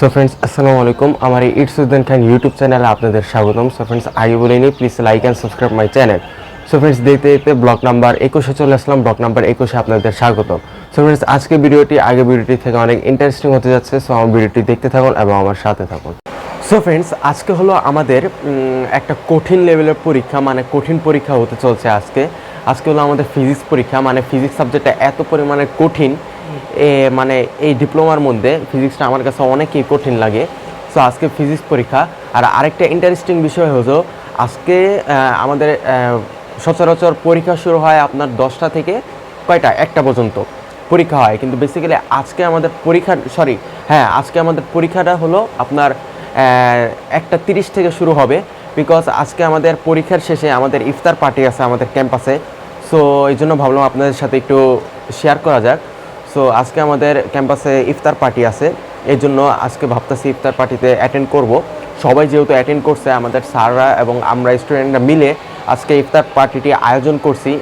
So friends আসসালামু আলাইকুম। আমার এই ইটস উদ্দিন খান ইউটিউব চ্যানেলে আপনাদের স্বাগতম। সো ফ্রেন্ডস আগে বলে নিই, please like and subscribe my channel. So friends দেখতে দেখতে ব্লগ নাম্বার 21-এ চলে আসলাম। ব্লগ নাম্বার 21-এ আপনাদের স্বাগতম। সো ফ্রেন্ডস আজকে ভিডিওটি ভিডিওটি থেকে অনেক ইন্টারেস্টিং হতে যাচ্ছে। সো আমার ভিডিওটি দেখতে থাকুন এবং আমার সাথে থাকুন। সো ফ্রেন্ডস আজকে হলো আমাদের একটা কঠিন লেভেলের পরীক্ষা, মানে কঠিন পরীক্ষা হতে চলছে আজকে হলো আমাদের ফিজিক্স পরীক্ষা। মানে ফিজিক্স সাবজেক্টটা এত পরিমাণে কঠিন, মানে এই ডিপ্লোমার মধ্যে ফিজিক্সটা আমার কাছে অনেকই কঠিন লাগে। সো আজকে ফিজিক্স পরীক্ষা। আর আরেকটা ইন্টারেস্টিং বিষয় হলো আজকে আমাদের সচরাচর পরীক্ষা শুরু হয় আপনার 10টা থেকে কয়টা 1টা পর্যন্ত পরীক্ষা হয়, কিন্তু বেসিক্যালি আজকে আমাদের পরীক্ষাটা হলো আপনার 1:30 থেকে শুরু হবে। বিকজ আজকে আমাদের পরীক্ষার শেষে আমাদের ইফতার পার্টি আছে আমাদের ক্যাম্পাসে। সো এই জন্য ভাবলাম আপনাদের সাথে একটু শেয়ার করা যাক। সো আজকে আমাদের ক্যাম্পাসে ইফতার পার্টি আছে, এই জন্য আজকে ভাবতেছি ইফতার পার্টিতে অ্যাটেন্ড করব। সবাই যেহেতু অ্যাটেন্ড করছে, আমাদের স্যাররা এবং আমরা স্টুডেন্টরা মিলে আজকে ইফতার পার্টিটি আয়োজন করছি।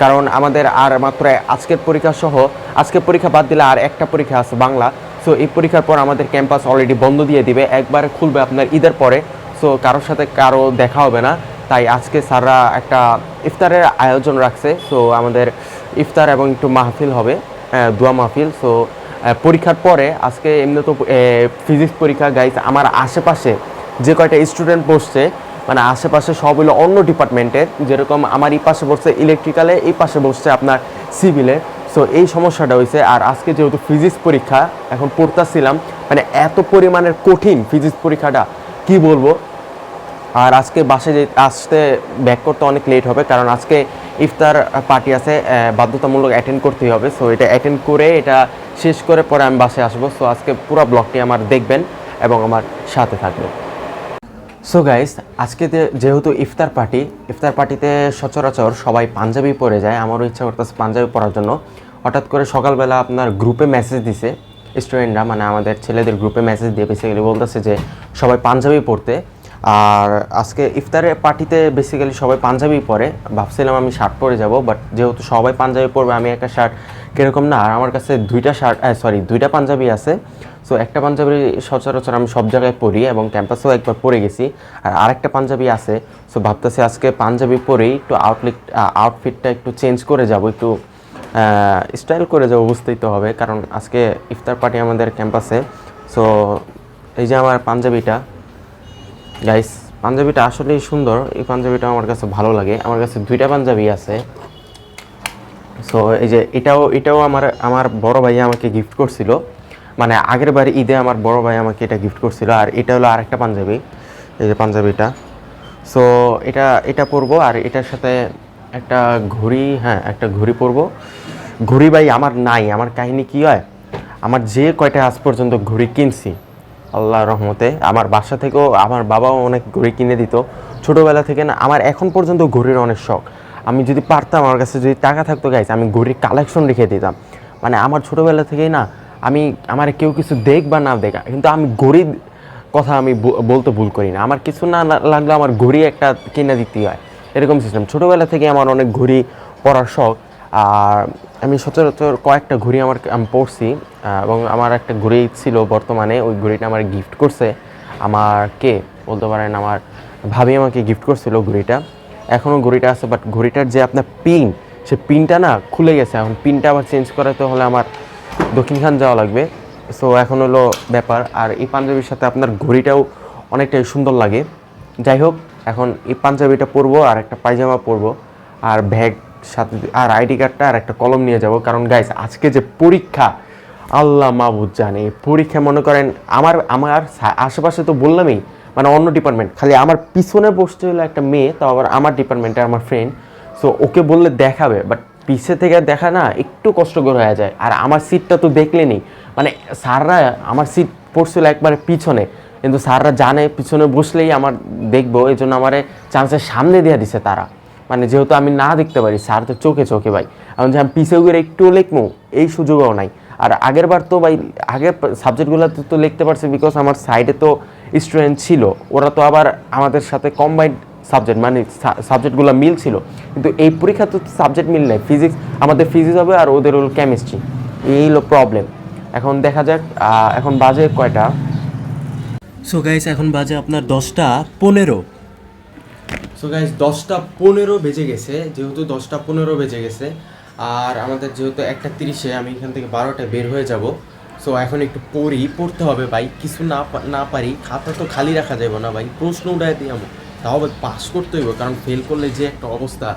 কারণ আমাদের আর মাত্র আজকের পরীক্ষা বাদ দিলে আর একটা পরীক্ষা আছে বাংলা। সো এই পরীক্ষার পর আমাদের ক্যাম্পাস অলরেডি বন্ধ দিয়ে দিবে, একবারে খুলবে আপনার ঈদের পরে। সো কারোর সাথে কারো দেখা হবে না, তাই আজকে স্যাররা একটা ইফতারের আয়োজন রাখছে। সো আমাদের ইফতার এবং একটু মাহফিল হবে, দোয়া মাহফিল। সো পরীক্ষার পরে আজকে এমনি তো ফিজিক্স পরীক্ষা গাইজ, আমার আশেপাশে যে কয়টা স্টুডেন্ট বসছে, মানে আশেপাশে সব হলো অন্য ডিপার্টমেন্টের। যেরকম আমার এই পাশে বসছে ইলেকট্রিক্যালে, এই পাশে বসছে আপনার সিভিলে। সো এই সমস্যাটা হয়েছে। আর আজকে যেহেতু ফিজিক্স পরীক্ষা, এখন পড়তেছিলাম, মানে এত পরিমাণের কঠিন ফিজিক্স পরীক্ষাটা কি বলবো। আর আজকে বাসে আসতে ব্যাক করতে অনেক লেট হবে, কারণ আজকে ইফতার পার্টি আছে, বাধ্যতামূলক অ্যাটেন্ড করতেই হবে। সো এটা অ্যাটেন্ড করে এটা শেষ করে পরে আমি বাসে আসবো। সো আজকে পুরো ব্লগটি আমার দেখবেন এবং আমার সাথে থাকবেন। সো গাইস আজকে যেহেতু ইফতার পার্টিতে সচরাচর সবাই পাঞ্জাবি পরে যায়, আমারও ইচ্ছা করতেছে পাঞ্জাবি পরার জন্য। হঠাৎ করে সকালবেলা আপনার গ্রুপে মেসেজ দিছে স্টুডেন্টরা, মানে আমাদের ছেলেদের গ্রুপে মেসেজ দিয়ে বেসিক্যালি বলতেছে যে সবাই পাঞ্জাবি পরতে। আর আজকে ইফতারের পার্টিতে বেসিক্যালি সবাই পাঞ্জাবি পরে, ভাবছিলাম আমি শার্ট পরে যাব, বাট যেহেতু সবাই পাঞ্জাবি পরবে আমি একটা শার্ট কীরকম না। আর আমার কাছে দুইটা পাঞ্জাবি আছে। সো একটা পাঞ্জাবি সচরাচর আমি সব জায়গায় পরি এবং ক্যাম্পাসেও একবার পরে গেছি, আর আরেকটা পাঞ্জাবি আছে। সো ভাবতেছি আজকে পাঞ্জাবি পরেই একটু আউটফিটটা একটু চেঞ্জ করে যাব, একটু স্টাইল করে যাবো, বুঝতেই তো হবে, কারণ আজকে ইফতার পার্টি আমাদের ক্যাম্পাসে। সো এই যে আমার পাঞ্জাবিটা গাইস, পাঞ্জাবিটা আসলেই সুন্দর। এই পাঞ্জাবিটা আমার কাছে ভালো লাগে। আমার কাছে দুইটা পাঞ্জাবি আছে। সো এই যে এটাও আমার বড় ভাই আমাকে গিফট করছিল, মানে আগের বার ঈদে আমার বড় ভাই আমাকে এটা গিফট করছিল। আর এটা হলো আরেকটা পাঞ্জাবি, এই যে পাঞ্জাবিটা। সো এটা পরবো, আর এটার সাথে একটা ঘড়ি, একটা ঘড়ি পরবো। ঘড়ি ভাই আমার নাই। আমার কাহিনী কী হয়, আমার যে কয়টা আজ পর্যন্ত ঘড়ি কিনছি আল্লাহর রহমতে, আমার বাসা থেকেও আমার বাবাও অনেক ঘড়ি কিনে দিত ছোটোবেলা থেকে। না আমার এখন পর্যন্ত ঘড়ির অনেক শখ। আমি যদি পারতাম, আমার কাছে যদি টাকা থাকতো গাইস, আমি ঘড়ির কালেকশন রেখে দিতাম। মানে আমার ছোটোবেলা থেকেই না, আমার কেউ কিছু দেখ বা না দেখা, কিন্তু আমি ঘড়ির কথা আমি বলতে ভুল করি না। আমার কিছু না লাগলে আমার ঘড়ি একটা কিনে দিতেই হয়, এরকম সিস্টেম। ছোটোবেলা থেকে আমার অনেক ঘড়ি পরার শখ। আর আমি সচরাচর কয়েকটা ঘড়ি আমি পরছি, এবং আমার একটা ঘড়ি ছিল বর্তমানে, ওই ঘড়িটা আমার গিফট করছে কে বলতে পারেন, আমার ভাবি আমাকে গিফট করছিল ঘড়িটা। এখনও ঘড়িটা আছে, বাট ঘড়িটার যে আপনার পিন, সে পিনটা না খুলে গেছে। এখন পিনটা আবার চেঞ্জ করাতে হলে আমার দক্ষিণখান যাওয়া লাগবে। সো এখন হলো ব্যাপার। আর এই পাঞ্জাবির সাথে আপনার ঘড়িটাও অনেকটাই সুন্দর লাগে। যাই হোক, এখন এই পাঞ্জাবিটা পরবো, আর একটা পায়জামা পরবো, আর ব্যাগ সাথে, আর আইডি কার্ডটা, আর একটা কলম নিয়ে যাব। কারণ গাইস আজকে যে পরীক্ষা, আল্লাহ মাহবুদ জানে, এই পরীক্ষা মনে করেন আমার আশেপাশে তো বললামই, মানে অন্য ডিপার্টমেন্ট, খালি আমার পিছনে বসতে হলো একটা মেয়ে, তো আবার আমার ডিপার্টমেন্টের আমার ফ্রেন্ড। সো ওকে বললে দেখাবে, বাট পিছে থেকে দেখা না একটু কষ্টকর হয়ে যায়। আর আমার সিটটা তো দেখলেনি, মানে স্যাররা আমার সিট পড়ছিল একবারে পিছনে, কিন্তু স্যাররা জানে পিছনে বসলেই আমার দেখবো, এই জন্য আমার চান্সের সামনে দিয়ে দিছে তারা। মানে যেহেতু আমি না দেখতে পারি, স্যার তো চোখে ভাই, এখন যে আমি পিছিয়ে গিয়ে একটু লিখবো এই সুযোগও নাই। আর আগের বার তো ভাই, আগের সাবজেক্টগুলো তো লিখতে পারছি, বিকজ আমার সাইডে তো স্টুডেন্ট ছিল, ওরা তো আবার আমাদের সাথে কম্বাইন্ড সাবজেক্ট, মানে সাবজেক্টগুলো মিল ছিল। কিন্তু এই পরীক্ষা তো সাবজেক্ট মিল নেই, ফিজিক্স আমাদের ফিজিক্স হবে আর ওদের হলো কেমিস্ট্রি, এই হলো প্রবলেম। এখন দেখা যাক, এখন বাজে কয়টা, সো গাইস এখন বাজে আপনার 10টা 15। সো গাইস 10টা 15 বেজে গেছে, যেহেতু 10টা 15 বেজে গেছে আর আমাদের যেহেতু 1টা 30-এ আমি এখান থেকে 12টায় বের হয়ে যাব। সো এখন একটু পড়তে হবে ভাই, কিছু না পারি খাতা তো খালি রাখা যাবে না ভাই, প্রশ্ন উঠাই দিই আমি, তাও পাস করতে হইব, কারণ ফেল করলে যে একটা অবস্থা।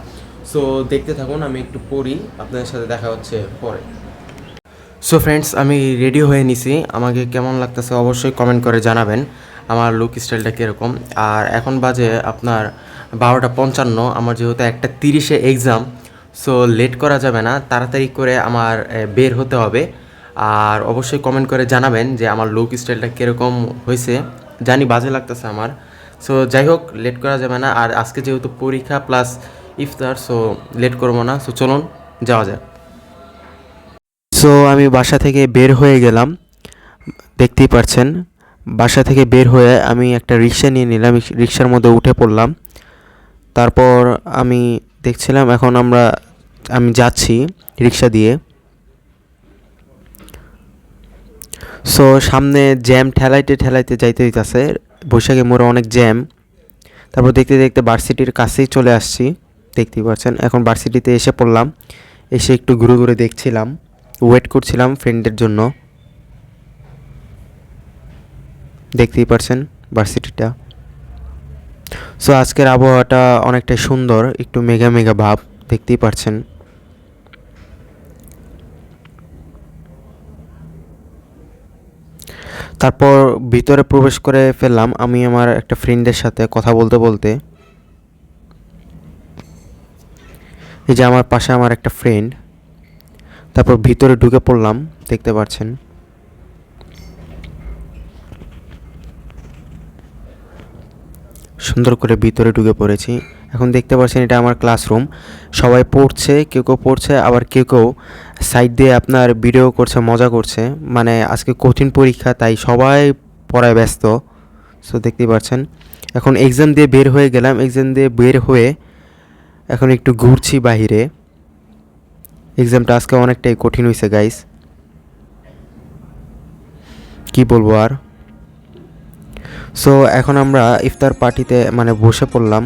সো দেখতে থাকুন, আমি একটু পড়ি, আপনাদের সাথে দেখা হচ্ছে পরে। সো ফ্রেন্ডস, আমি রেডি হয়ে নিছি, আমাকে কেমন লাগতেছে অবশ্যই কমেন্ট করে জানাবেন আমার লুক স্টাইলটা কীরকম। আর এখন বাজে আপনার 12টা 55, আমার যেহেতু 1টা 30-এ এক্সাম, সো লেট করা যাবে না, তাড়াতাড়ি করে আমার বের হতে হবে। আর অবশ্যই কমেন্ট করে জানাবেন যে আমার লুক স্টাইলটা কীরকম হয়েছে, জানি বাজে লাগতেছে আমার। সো যাই হোক, লেট করা যাবে না, আর আজকে যেহেতু পরীক্ষা প্লাস ইফতার, সো লেট করবো না। সো চলুন যাওয়া যাক। সো আমি বাসা থেকে বের হয়ে গেলাম, দেখতেই পাচ্ছেন। বাসা থেকে বের হয়ে আমি একটা রিক্সা নিয়ে নিলাম, রিক্সার মধ্যে উঠে পড়লাম। তারপর আমি দেখছিলাম এখন আমি যাচ্ছি রিক্সা দিয়ে। সো সামনে জ্যাম ঠেলাইতে যাইতে হইতাছে, বৈশাখী মোড়ে অনেক জ্যাম। তারপর দেখতে দেখতে ভার্সিটির কাছেই চলে আসছি, দেখতেই পাচ্ছেন। এখন ভার্সিটিতে এসে পড়লাম, এসে একটু ঘুরে ঘুরে দেখছিলাম, ওয়েট করছিলাম ফ্রেন্ডের জন্য। দেখতেই পাচ্ছেন ভার্সিটিটা। সো আজকের আবহাওয়াটা অনেকটাই সুন্দর, একটু মেঘা মেঘা ভাব, দেখতেই পাচ্ছেন। তারপর ভিতরে প্রবেশ করে ফেললাম আমি আমার একটা ফ্রেন্ডের সাথে কথা বলতে বলতে। এই যে আমার পাশে আমার একটা ফ্রেন্ড। তারপর ভিতরে ঢুকে পড়লাম, দেখতে পাচ্ছেন। সুন্দর করে ভিতরে ঢুকে পড়েছি। এখন দেখতে পাচ্ছেন এটা আমার ক্লাসরুম, সবাই পড়ছে, কেউ কেউ পড়ছে, আবার কেউ কেউ সাইড দিয়ে আপনার ভিডিও করছে, মজা করছে। মানে আজকে কঠিন পরীক্ষা, তাই সবাই পড়ায় ব্যস্ত। সো দেখতেই পাচ্ছেন। এখন এক্সাম দিয়ে বের হয়ে গেলাম, এক্সাম দিয়ে বের হয়ে এখন একটু ঘুরছি বাহিরে। এক্সামটা আজকে অনেকটাই কঠিন হয়েছে গাইস, কি বলবো আর। সো এখন আমরা ইফতার পার্টিতে মানে বসে পড়লাম।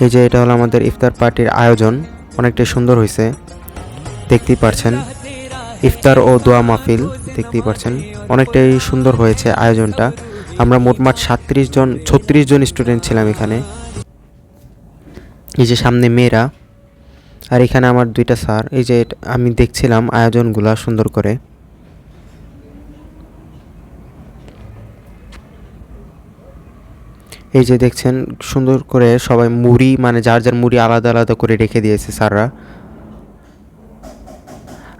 এই যে এটা হলো আমাদের ইফতার পার্টির আয়োজন, অনেকটাই সুন্দর হয়েছে, দেখতেই পারছেন। ইফতার ও দোয়া মাহফিল, দেখতেই পারছেন, অনেকটাই সুন্দর হয়েছে আয়োজনটা। আমরা মোটমাট 36 জন স্টুডেন্ট ছিলাম এখানে। এই যে সামনে মেয়েরা, আর এখানে আমার 2টা স্যার। এই যে আমি দেখছিলাম আয়োজনগুলা সুন্দর করে। এই যে দেখছেন সুন্দর করে সবাই মুড়ি, মানে যার যার মুড়ি আলাদা আলাদা করে রেখে দিয়েছে স্যাররা।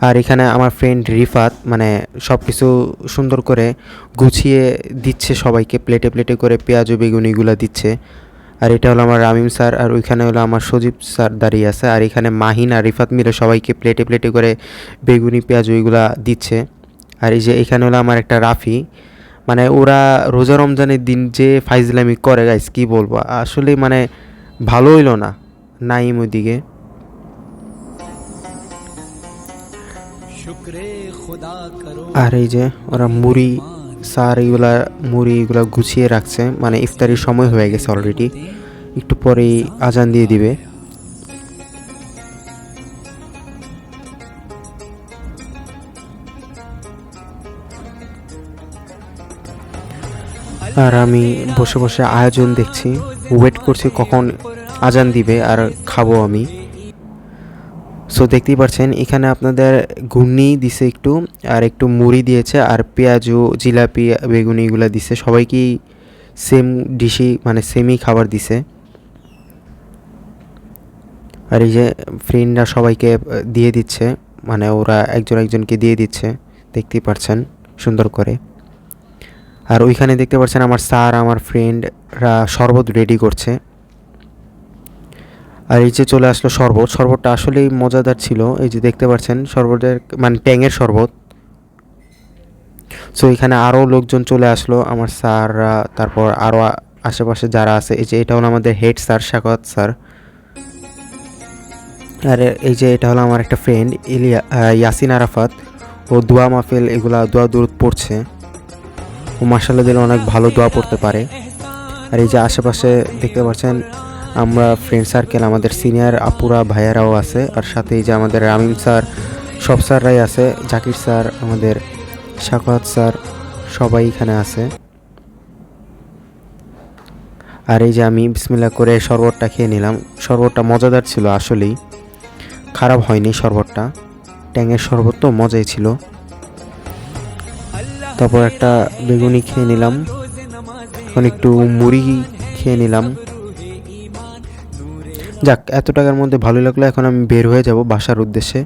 আর এখানে আমার ফ্রেন্ড রিফাত মানে সব কিছু সুন্দর করে গুছিয়ে দিচ্ছে সবাইকে, প্লেটে প্লেটে করে পেঁয়াজ ও বেগুনিগুলো দিচ্ছে। আর এটা হলো আমার রামিম স্যার, আর ওইখানে হলো আমার সজীব স্যার দাঁড়িয়ে আছে। আর এখানে মাহিন আর রিফাত মিলে সবাইকে প্লেটে প্লেটে করে বেগুনি পেঁয়াজ ওইগুলা দিচ্ছে। আর এই যে এখানে হলো আমার একটা রাফি, মানে ওরা রোজা রমজানের দিন যে ফাইজলামি করে গাইস, কি বলবো আসলে, মানে ভালো হইলো না নাইম ওইদিকে। আর এই যে ওরা মুড়ি স্যার মুড়িগুলা গুছিয়ে রাখছে, মানে ইফতারির সময় হয়ে গেছে অলরেডি, একটু পরেই আজান দিয়ে দিবে। আর আমি বসে বসে আয়োজন দেখছি, ওয়েট করছি কখন আজান দিবে আর খাবো আমি। সো দেখতেই পাচ্ছেন এখানে আপনাদের ঘুগনি দিছে একটু, আর একটু মুড়ি দিয়েছে, আর পেঁয়াজু জিলাপি বেগুনি এগুলো দিছে। সবাইকেই সেম ডিশই, মানে সেমই খাবার দিছে। আর এই যে ফ্রেন্ডরা সবাইকে দিয়ে দিচ্ছে, মানে ওরা একজন একজনকে দিয়ে দিচ্ছে, দেখতেই পাচ্ছেন সুন্দর করে। আর ওইখানে দেখতে পাচ্ছেন আমার স্যার আমার ফ্রেন্ডরা শরবত রেডি করছে। আর এই যে চলে আসলো শরবতটা আসলেই মজাদার ছিল। এই যে দেখতে পাচ্ছেন শরবতের মানে ট্যাঙের শরবত। সো এখানে আরও লোকজন চলে আসলো, আমার স্যাররা, তারপর আরও আশেপাশে যারা আছে। এই যে এটা হলো আমাদের হেড স্যার শাকওয়াত স্যার। আর এই যে এটা হলো আমার একটা ফ্রেন্ড ইয়াসিন আরাফাত, ও দোয়া মাহফিল এগুলা দোয়া দুরুদ পড়ছে। ও মাশাআল্লাহ দিলে অনেক ভালো দোয়া পড়তে পারে। আর এই যে আশেপাশে দেখতে পাচ্ছেন আমরা ফ্রেন্ড সার্কেল, আমাদের সিনিয়র আপুরা ভাইয়ারাও আছে, আর সাথে এই যে আমাদের রামিম স্যার, সব স্যাররাই আছে, জাকির স্যার, আমাদের সাখাওয়াত স্যার, সবাই এখানে আছে। আর এই যে আমি বিসমিল্লাহ করে শরবতটা খেয়ে নিলাম। শরবতটা মজাদার ছিল, আসলেই খারাপ হয়নি শরবতটা, ট্যাঙের শরবত তো মজাই ছিল। তারপর একটা বেগুনি খেয়ে নিলাম, এখন একটু মুড়ি খেয়ে নিলাম। যাক, এত টাকার মধ্যে ভালো লাগলো। এখন আমি বের হয়ে যাব বাসার উদ্দেশ্যে।